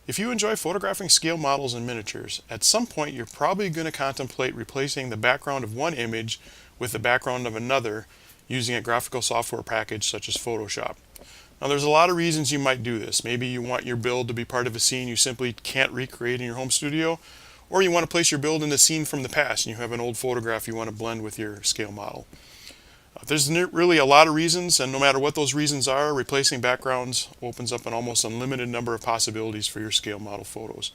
If you enjoy photographing scale models and miniatures, at some point you're probably going to contemplate replacing the background of one image with the background of another using a graphical software package such as Photoshop. Now there's a lot of reasons you might do this. Maybe you want your build to be part of a scene you simply can't recreate in your home studio, or you want to place your build in a scene from the past and you have an old photograph you want to blend with your scale model. There's really a lot of reasons, and no matter what those reasons are, replacing backgrounds opens up an almost unlimited number of possibilities for your scale model photos.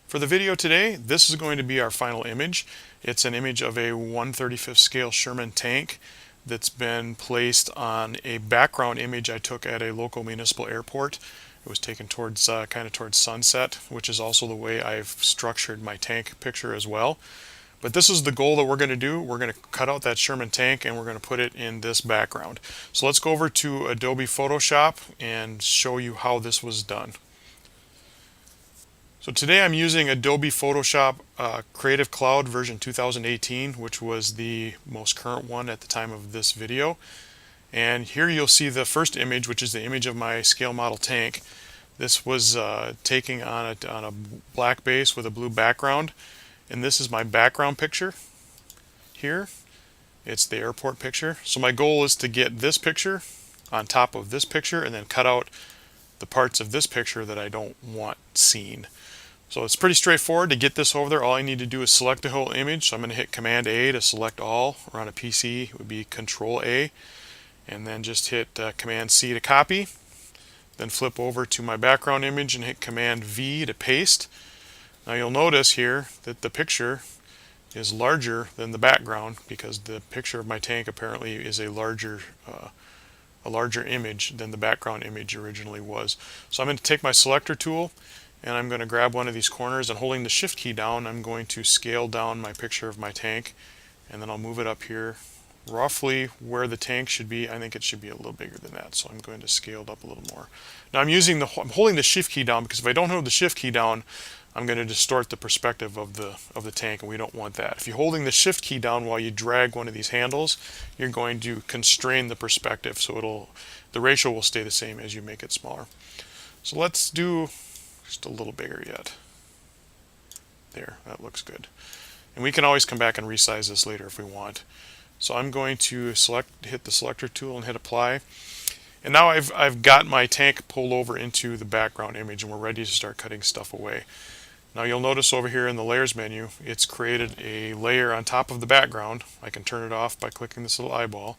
For the video today, this is going to be our final image. It's an image of a 1/35 scale Sherman tank that's been placed on a background image I took at a local municipal airport. It was taken towards kind of towards sunset, which is also the way I've structured my tank picture as well. But this is the goal that we're going to do. We're going to cut out that Sherman tank and we're going to put it in this background. So let's go over to Adobe Photoshop and show you how this was done. So today I'm using Adobe Photoshop Creative Cloud version 2018, which was the most current one at the time of this video. And here you'll see the first image, which is the image of my scale model tank. This was taken on a black base with a blue background. And this is my background picture here. It's the airport picture. So my goal is to get this picture on top of this picture and then cut out the parts of this picture that I don't want seen. So it's pretty straightforward to get this over there. All I need to do is select the whole image. So I'm going to hit Command A to select all, or on a PC it would be Control A, and then just hit Command C to copy. Then flip over to my background image and hit Command V to paste. Now you'll notice here that the picture is larger than the background because the picture of my tank apparently is a larger image than the background image originally was. So I'm going to take my selector tool and I'm going to grab one of these corners, and holding the shift key down I'm going to scale down my picture of my tank, and then I'll move it up here roughly where the tank should be. I think it should be a little bigger than that, so I'm going to scale it up a little more. Now I'm holding the shift key down because if I don't hold the shift key down I'm going to distort the perspective of the tank, and we don't want that. If you're holding the shift key down while you drag one of these handles, you're going to constrain the perspective, so the ratio will stay the same as you make it smaller. So let's do just a little bigger yet. There, that looks good. And we can always come back and resize this later if we want. So I'm going to hit the selector tool and hit apply. And now I've got my tank pulled over into the background image and we're ready to start cutting stuff away. Now you'll notice over here in the layers menu, it's created a layer on top of the background. I can turn it off by clicking this little eyeball,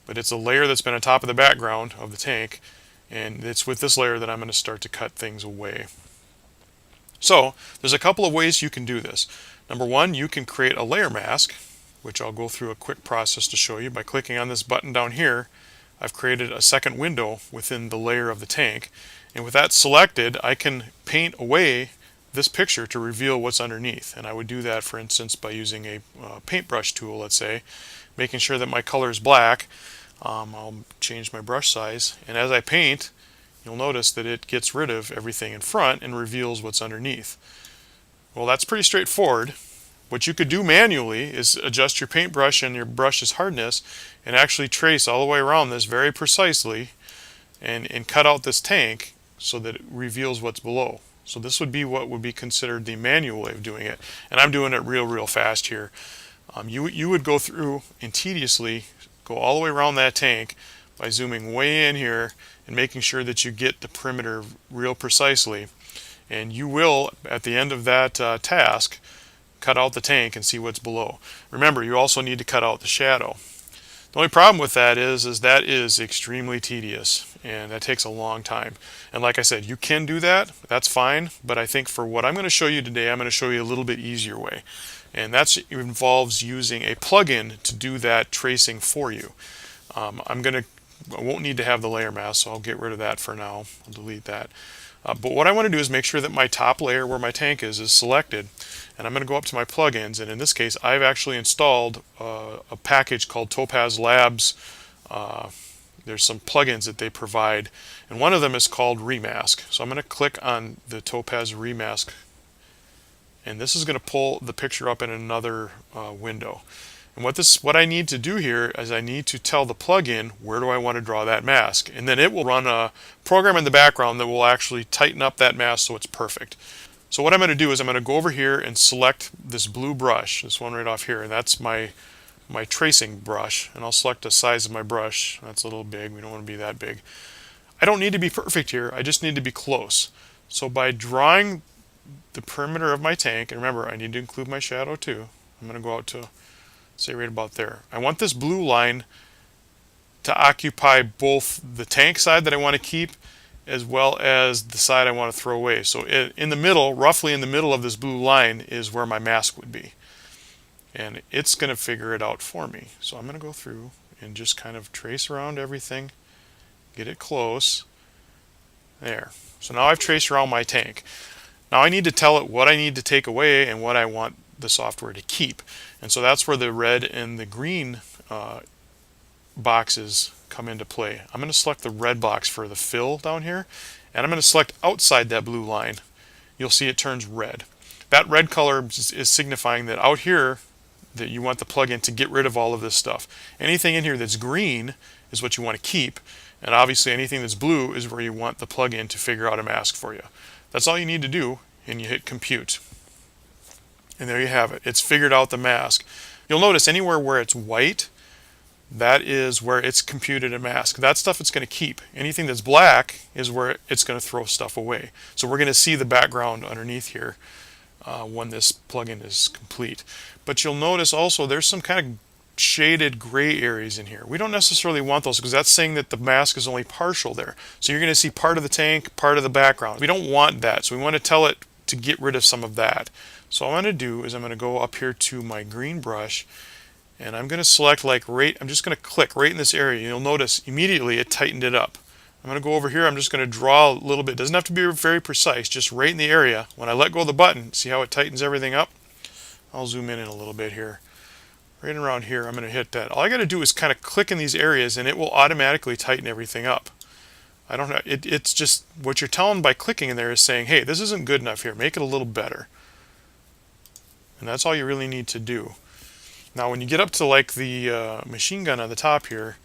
but it's a layer that's been on top of the background of the tank, and it's with this layer that I'm going to start to cut things away. So there's a couple of ways you can do this. Number one, you can create a layer mask, which I'll go through a quick process to show you. By clicking on this button down here, I've created a second window within the layer of the tank, and with that selected I can paint away this picture to reveal what's underneath. And I would do that, for instance, by using a paintbrush tool, let's say, making sure that my color is black. I'll change my brush size, and as I paint you'll notice that it gets rid of everything in front and reveals what's underneath. Well, that's pretty straightforward. What you could do manually is adjust your paintbrush and your brush's hardness and actually trace all the way around this very precisely and cut out this tank so that it reveals what's below. So this would be what would be considered the manual way of doing it, and I'm doing it real fast here. You would go through and tediously go all the way around that tank by zooming way in here and making sure that you get the perimeter real precisely, and you will at the end of that task cut out the tank and see what's below. Remember, you also need to cut out the shadow. The only problem with that is that is extremely tedious, and that takes a long time. And like I said, you can do that, that's fine, but I think for what I'm going to show you today, I'm going to show you a little bit easier way. And that involves using a plugin to do that tracing for you. I won't need to have the layer mask, so I'll get rid of that for now. I'll delete that. But what I want to do is make sure that my top layer where my tank is selected, and I'm going to go up to my plugins, and in this case I've actually installed a package called Topaz Labs. There's some plugins that they provide, and one of them is called Remask. So I'm going to click on the Topaz Remask, and this is going to pull the picture up in another window. And what I need to do here is I need to tell the plugin where do I want to draw that mask, and then it will run a program in the background that will actually tighten up that mask so it's perfect. So what I'm going to do is I'm going to go over here and select this blue brush, this one right off here, and that's my tracing brush, and I'll select the size of my brush. That's a little big, we don't want to be that big. I don't need to be perfect here, I just need to be close. So by drawing the perimeter of my tank, and remember I need to include my shadow too, I'm going to go out to say right about there. I want this blue line to occupy both the tank side that I want to keep as well as the side I want to throw away. So in the middle, roughly in the middle of this blue line is where my mask would be. And it's going to figure it out for me. So I'm going to go through and just kind of trace around everything, get it close. There. So now I've traced around my tank. Now I need to tell it what I need to take away and what I want the software to keep. And so that's where the red and the green boxes come into play. I'm going to select the red box for the fill down here, and I'm going to select outside that blue line. You'll see it turns red. That red color is signifying that out here that you want the plugin to get rid of all of this stuff. Anything in here that's green is what you want to keep, and obviously anything that's blue is where you want the plugin to figure out a mask for you. That's all you need to do, and you hit compute. And there you have it. It's figured out the mask. You'll notice anywhere where it's white, that is where it's computed a mask. That stuff it's going to keep. Anything that's black is where it's going to throw stuff away. So we're going to see the background underneath here when this plugin is complete. But you'll notice also there's some kind of shaded gray areas in here. We don't necessarily want those because that's saying that the mask is only partial there. So you're going to see part of the tank, part of the background. We don't want that. So we want to tell it to get rid of some of that. So all I'm going to do is I'm going to go up here to my green brush, and I'm going to select I'm just going to click right in this area. You'll notice immediately it tightened it up. I'm going to go over here, I'm just going to draw a little bit. It doesn't have to be very precise, just right in the area. When I let go of the button, see how it tightens everything up? I'll zoom in a little bit here. Right around here, I'm going to hit that. All I got to do is kind of click in these areas, and it will automatically tighten everything up. I don't know. It's just what you're telling by clicking in there is saying, hey, this isn't good enough here. Make it a little better. And that's all you really need to do. Now when you get up to like the machine gun on the top here,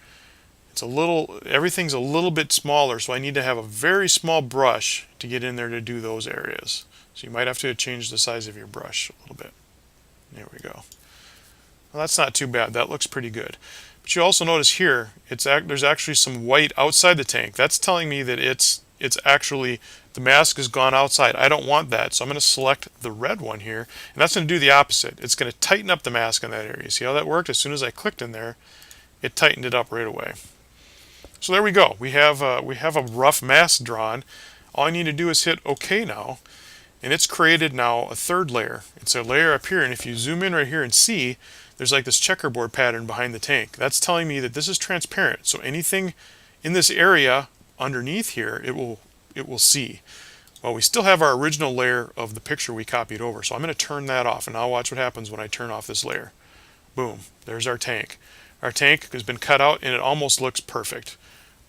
everything's a little bit smaller, so I need to have a very small brush to get in there to do those areas. So you might have to change the size of your brush a little bit. There we go. Well, that's not too bad. That looks pretty good. But you also notice here, there's actually some white outside the tank. That's telling me that it's actually, the mask has gone outside. I don't want that, so I'm going to select the red one here, and that's going to do the opposite. It's going to tighten up the mask in that area. See how that worked? As soon as I clicked in there, it tightened it up right away. So there we go. We have a rough mask drawn. All I need to do is hit OK now, and it's created now a third layer. It's a layer up here, and if you zoom in right here and see, there's like this checkerboard pattern behind the tank. That's telling me that this is transparent. So anything in this area underneath here, it will see. Well, we still have our original layer of the picture we copied over, so I'm going to turn that off, and now watch what happens when I turn off this layer. Boom, there's our tank. Our tank has been cut out, and it almost looks perfect.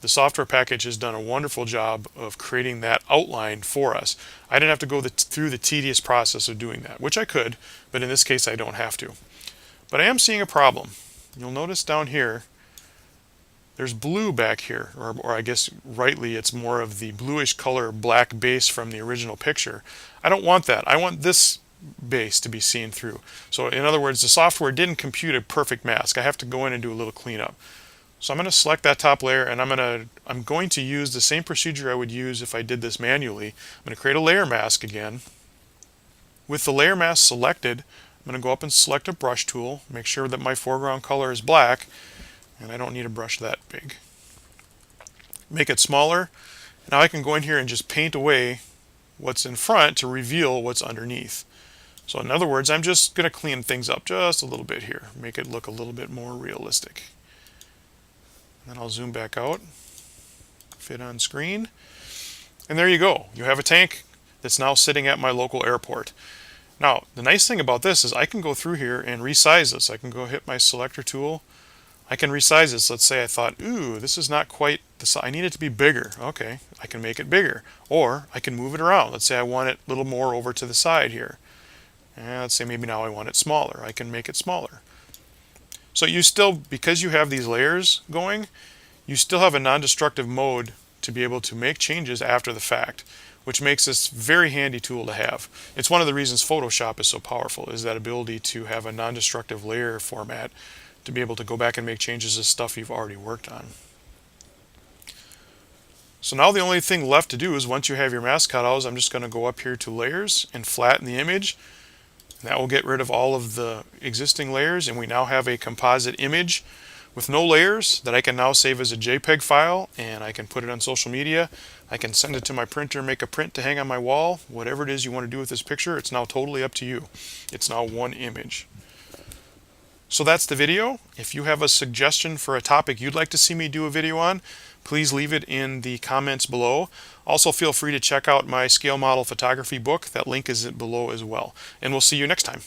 The software package has done a wonderful job of creating that outline for us. I didn't have to go through the tedious process of doing that, which I could, but in this case I don't have to. But I am seeing a problem. You'll notice down here, there's blue back here, or I guess rightly it's more of the bluish color black base from the original picture. I don't want that. I want this base to be seen through. So in other words, the software didn't compute a perfect mask. I have to go in and do a little cleanup. So I'm going to select that top layer, and I'm going to use the same procedure I would use if I did this manually. I'm going to create a layer mask again. With the layer mask selected, I'm going to go up and select a brush tool, make sure that my foreground color is black, and I don't need a brush that big. Make it smaller. Now I can go in here and just paint away what's in front to reveal what's underneath. So in other words, I'm just going to clean things up just a little bit here, make it look a little bit more realistic. Then I'll zoom back out, fit on screen, and there you go. You have a tank that's now sitting at my local airport. Now, the nice thing about this is I can go through here and resize this. I can go hit my selector tool. I can resize this. Let's say I thought, ooh, this is not quite the size. I need it to be bigger. Okay, I can make it bigger. Or I can move it around. Let's say I want it a little more over to the side here. And let's say maybe now I want it smaller. I can make it smaller. So you still, because you have these layers going, you still have a non-destructive mode to be able to make changes after the fact, which makes this a very handy tool to have. It's one of the reasons Photoshop is so powerful, is that ability to have a non-destructive layer format to be able to go back and make changes to stuff you've already worked on. So now the only thing left to do is, once you have your mask cut out, I'm just going to go up here to layers and flatten the image. That will get rid of all of the existing layers, and we now have a composite image with no layers that I can now save as a JPEG file, and I can put it on social media. I can send it to my printer, make a print to hang on my wall. Whatever it is you want to do with this picture, it's now totally up to you. It's now one image. So that's the video. If you have a suggestion for a topic you'd like to see me do a video on, please leave it in the comments below. Also, feel free to check out my scale model photography book. That link is below as well. And we'll see you next time.